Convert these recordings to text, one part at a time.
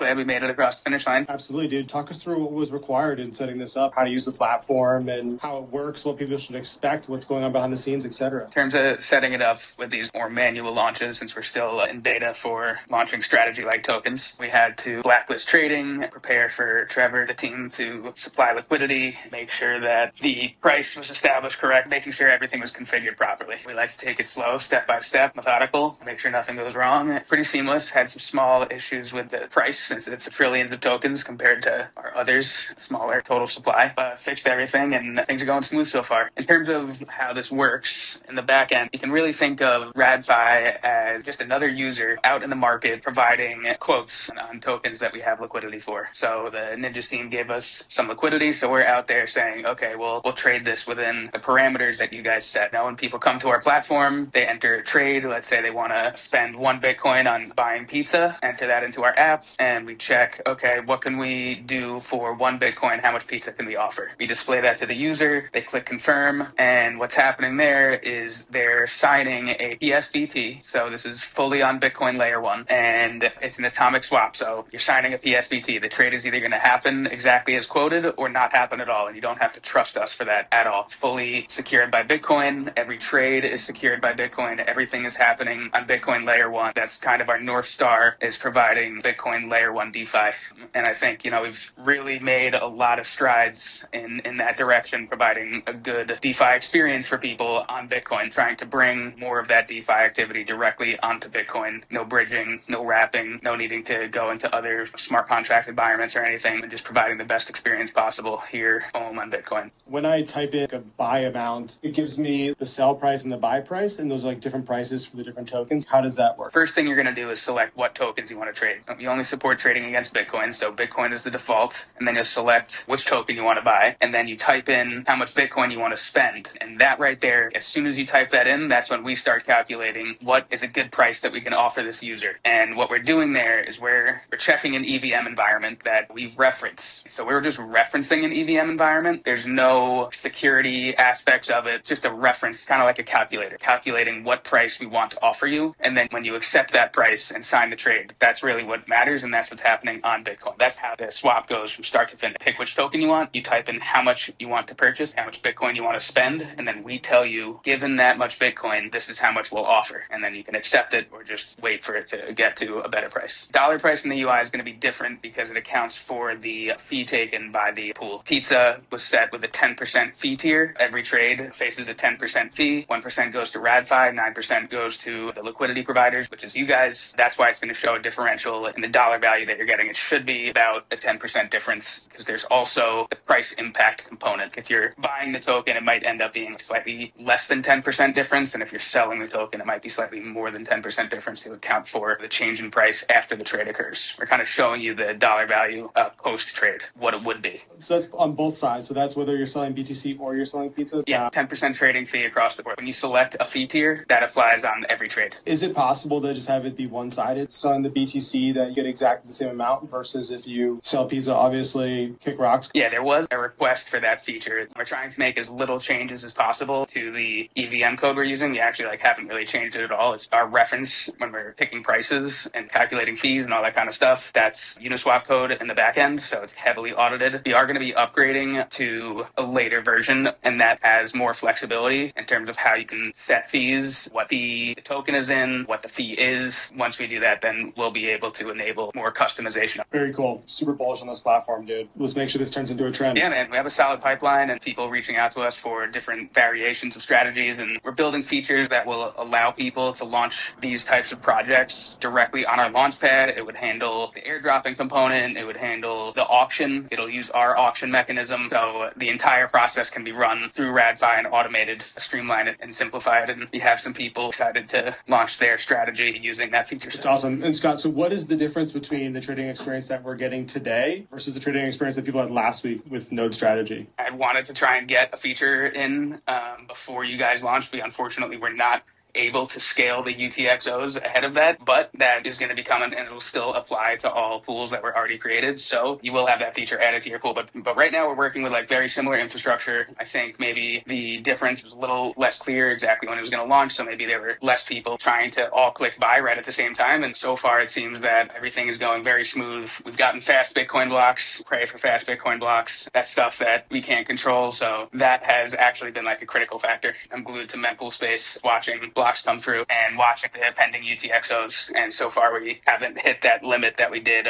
glad we made it across the finish line. Absolutely, dude. Talk us through what was required in setting this up, how to use the platform and how it works, what people should expect, what's going on behind the scenes, etc. In terms of setting it up with these more manual launches, since we're still in beta for launching strategy-like tokens, we had to blacklist trading, prepare for Trevor, the team, to supply liquidity, make sure that the price was established correct, making sure everything was configured properly. We like to take it slow, step by step, methodical, make sure nothing goes wrong. Pretty seamless. Had some small issues with the price since it's trillions of tokens compared to our others, smaller total supply. But fixed everything and things are going smooth so far. In terms of how this works in the back end, you can really think of radFi as just another user out in the market providing quotes on tokens that we have liquidity for. So the Ninjas team gave us some liquidity, so we're out there saying, okay, we'll trade this within the parameters that you guys set. Now when people come to our platform, they enter a trade. Let's say they want to spend 1 Bitcoin on buying pizza, enter that into our app, and we check, okay, what can we do for 1 Bitcoin? How much pizza can we offer? We display that to the user, they click confirm, and what's happening there is they're signing a PSBT. So this is fully on Bitcoin layer 1, and it's an atomic swap. So you're signing a PSBT. The trade is either going to happen exactly as quoted or not happen at all, and you don't have to trust us for that at all. It's fully secured by Bitcoin. Every trade is secured by Bitcoin. Everything is happening on Bitcoin layer 1. That's kind of our North Star, is providing Bitcoin layer 1 DeFi. And I think, we've really made a lot of strides in that direction, providing a good DeFi experience for people on Bitcoin, trying to bring more of that DeFi activity directly onto Bitcoin. No bridging, no wrapping, no needing to go into other smart contract environments or anything, and just providing the best experience possible here home on Bitcoin. When I type in a buy amount, it gives me the sell price and the buy price, and those are like different prices for the different tokens. How does that work? First thing you're going to do is select what tokens you want to trade. We only support trading against Bitcoin, so Bitcoin is the default, and then you'll select which token you want to buy, and then you type in how much Bitcoin you want to spend. And that right there, as soon as you type that in, that's when we start calculating what is a good price that we can offer this user. And what we're doing there is we're checking an EVM environment that we reference. So we're just referencing an EVM environment. There's no security aspects of it, just a reference, kind of like a calculator, calculating what price we want to offer you. And then when you accept that price and sign the trade, that's really what matters, and that's what's happening on Bitcoin. That's how the swap goes from start to finish. Pick which token you want, you type in how much you want to purchase, how much Bitcoin you want to spend, and then we tell you, given that much Bitcoin, this is how much we'll offer. And then you can accept it or just wait for it to get to a better price. Dollar price in the UI is going to be different because it accounts for the fee taken by the pool. Pizza was set with a 10% fee tier. Every trade faces a 10% fee. 1% goes to radFi, 9% goes to the liquidity providers, which is you guys. That's why it's going to show a differential in the dollar value that you're getting. It should be about a 10% difference because there's also the price impact component. If you're buying the token, it might end up being slightly less than 10% difference, and if you're selling the token, it might be slightly more than 10% difference to account for the change in price after the trade occurs. We're kind of showing you the dollar value post-trade, what it would be. So that's on both sides. So that's whether you're selling BTC or you're selling pizza? Yeah, 10% trading fee across the board. When you select a fee tier, that applies on every trade. Is it possible to just have it be one-sided? Selling the BTC that you get exactly the same amount versus if you sell pizza, obviously kick rocks? Yeah, there was a request for that feature. We're trying to make as little changes as possible to the EVM code we're using. We actually haven't really changed it at all. It's our reference when we're picking prices and calculating fees and all that kind of stuff. That's Uniswap code in the back end, so it's heavily audited. We are going to be upgrading to a later version, and that has more flexibility in terms of how you can set fees, what the token is in, what the fee is. Once we do that, then we'll be able to enable more customization. Very cool. Super bullish on this platform, dude. Let's make sure this turns into a trend. Yeah, man. We have a solid pipeline and people reaching out to us for different variations of strategies, and we're building features that will allow people to launch these types of projects directly on our launchpad. It would handle the airdropping component. It would handle the auction. It'll use our auction mechanism. So the entire process can be run through radFi and automated, streamline it and simplify it. And we have some people excited to launch their strategy using that feature. It's awesome. And Scott, so what is the difference between the trading experience that we're getting today versus the trading experience that people had last week with Node Strategy? I wanted to try and get a feature in before you guys launched. We unfortunately were not able to scale the UTXOs ahead of that, but that is going to become, and it will still apply to all pools that were already created. So you will have that feature added to your pool. But right now we're working with like very similar infrastructure. I think maybe the difference was a little less clear exactly when it was going to launch. So maybe there were less people trying to all click buy right at the same time. And so far it seems that everything is going very smooth. We've gotten fast Bitcoin blocks, pray for fast Bitcoin blocks. That's stuff that we can't control. So that has actually been like a critical factor. I'm glued to mempool space watching blocks come through and watching the pending UTXOs. And so far we haven't hit that limit that we did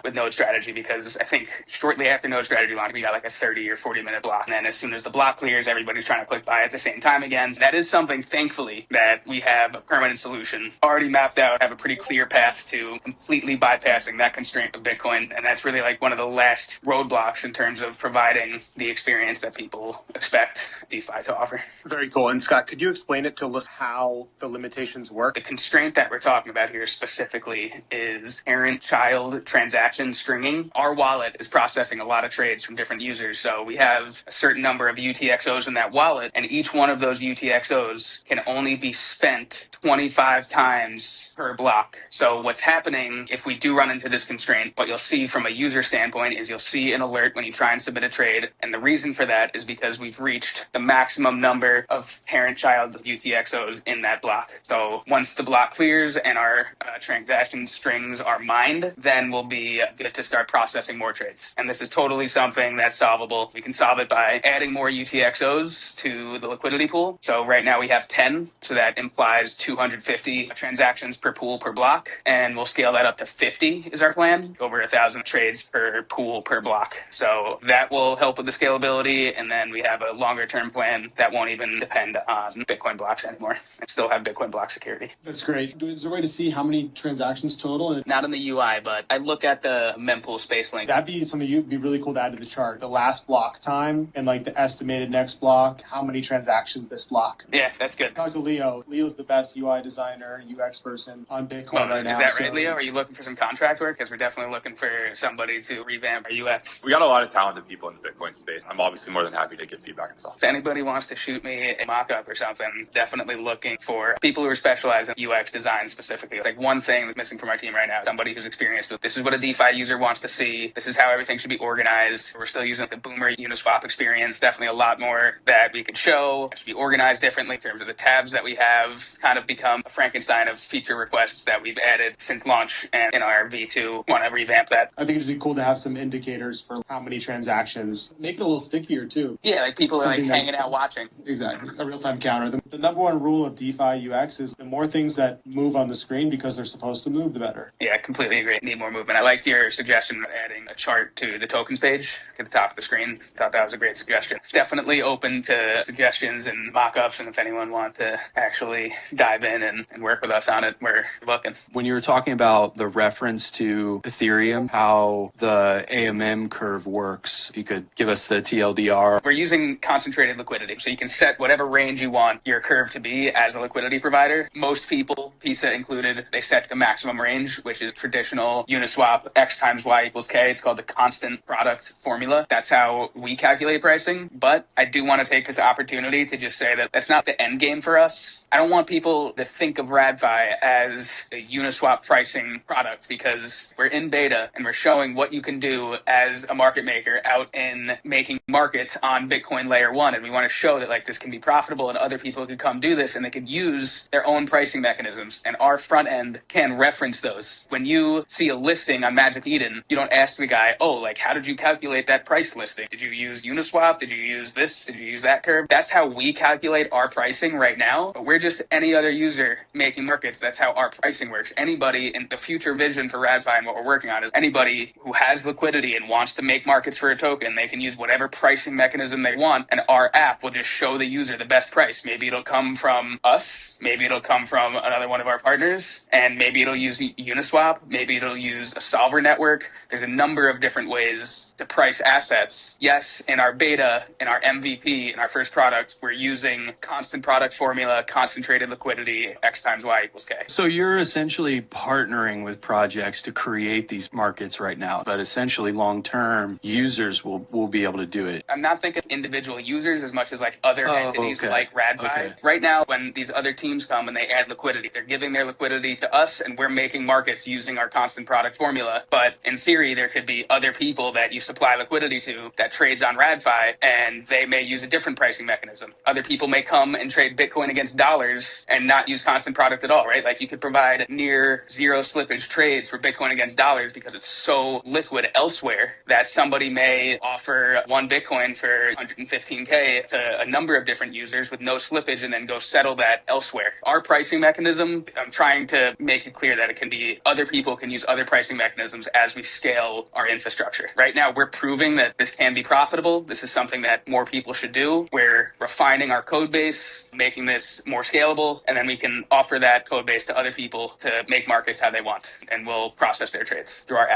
with Node Strategy, because I think shortly after Node Strategy launch, we got like a 30 or 40 minute block. And then as soon as the block clears, everybody's trying to click buy at the same time again. That is something, thankfully, that we have a permanent solution already mapped out, have a pretty clear path to completely bypassing that constraint of Bitcoin. And that's really like one of the last roadblocks in terms of providing the experience that people expect DeFi to offer. Very cool. And Scott, could you explain it to us how the limitations work? The constraint that we're talking about here specifically is parent-child transaction stringing. Our wallet is processing a lot of trades from different users. So we have a certain number of UTXOs in that wallet, and each one of those UTXOs can only be spent 25 times per block. So what's happening if we do run into this constraint, what you'll see from a user standpoint is you'll see an alert when you try and submit a trade. And the reason for that is because we've reached the maximum number of parent-child UTXOs in that block. So once the block clears and our transaction strings are mined, then we'll be good to start processing more trades. And this is totally something that's solvable. We can solve it by adding more UTXOs to the liquidity pool. So right now we have 10, so that implies 250 transactions per pool per block, and we'll scale that up to 50 is our plan, over 1,000 trades per pool per block. So that will help with the scalability, and then we have a longer term plan that won't even depend on Bitcoin blocks anymore and still have Bitcoin block security. That's great. Is there a way to see how many transactions total? Not in the UI, but I look at the mempool space link. That'd be something you'd be really cool to add to the chart. The last block time and like the estimated next block, how many transactions this block. Yeah, that's good. Talk to Leo. Leo's the best UI designer, UX person on Bitcoin right now. Is that right, Leo? Are you looking for some contract work? Because we're definitely looking for somebody to revamp our UX. We got a lot of talented people in the Bitcoin space. I'm obviously more than happy to give feedback and stuff. If anybody wants to shoot me a mock-up or something, definitely looking for people who are specialized in UX design specifically. Like one thing that's missing from our team right now, somebody who's experienced with this is what a DeFi user wants to see. This is how everything should be organized. We're still using the Boomer Uniswap experience. Definitely a lot more that we could show. It should be organized differently in terms of the tabs that we have. Kind of become a Frankenstein of feature requests that we've added since launch, and in our V2 want to revamp that. I think it'd be cool to have some indicators for how many transactions. Make it a little stickier too. Yeah, like people are like hanging out watching. Exactly. A real-time counter. The number one rule of DeFi UX is the more things that move on the screen because they're supposed to move, the better. Yeah, I completely agree. Need more movement. I liked your suggestion of adding a chart to the tokens page at the top of the screen. Thought that was a great suggestion. Definitely open to suggestions and mock-ups, and if anyone wants to actually dive in and work with us on it, we're looking. When you were talking about the reference to Ethereum, how the AMM curve works, if you could give us the TLDR. We're using concentrated liquidity, so you can set whatever range you want your curve to be as a liquidity provider. Most people, pizza included, they set the maximum range, which is traditional Uniswap X times Y equals K. It's called the constant product formula. That's how we calculate pricing. But I do want to take this opportunity to just say that that's not the end game for us. I don't want people to think of radFi as a Uniswap pricing product, because we're in beta and we're showing what you can do as a market maker out in making markets on Bitcoin layer 1. And we want to show that like this can be profitable and other people could come do this and they could use their own pricing mechanisms. And our front end can reference those. When you see a listing on Magic Eden, you don't ask the guy, oh, like how did you calculate that price listing? Did you use Uniswap? Did you use this? Did you use that curve? That's how we calculate our pricing right now. But we're just any other user making markets. That's how our pricing works. Anybody in the future vision for radFi and what we're working on is anybody who has liquidity and wants to make markets for a token, they can use whatever pricing mechanism they want, and our app will just show the user the best price. Maybe it'll come from us, maybe it'll come from another one of our partners, and maybe it'll use Uniswap, maybe it'll use a solver network. There's a number of different ways to price assets. Yes, in our beta, in our MVP, in our first product, we're using constant product formula, concentrated liquidity, X times Y equals K. So you're essentially partnering with projects to create these markets right now, but essentially long-term users will be able to do it. I'm not thinking individual users as much as like other entities like radFi. Okay. Right now, when these other teams come and they add liquidity. They're giving their liquidity to us, and we're making markets using our constant product formula. But in theory, there could be other people that you supply liquidity to that trades on radFi, and they may use a different pricing mechanism. Other people may come and trade Bitcoin against dollars and not use constant product at all, right? Like you could provide near zero slippage trades for Bitcoin against dollars because it's so liquid elsewhere that somebody may offer one Bitcoin for 115K to a number of different users with no slippage and then go settle that elsewhere. Our pricing mechanism, I'm trying to make it clear that it can be other people can use other pricing mechanisms as we scale our infrastructure. Right now, we're proving that this can be profitable. This is something that more people should do. We're refining our code base, making this more scalable, and then we can offer that code base to other people to make markets how they want, and we'll process their trades through our app.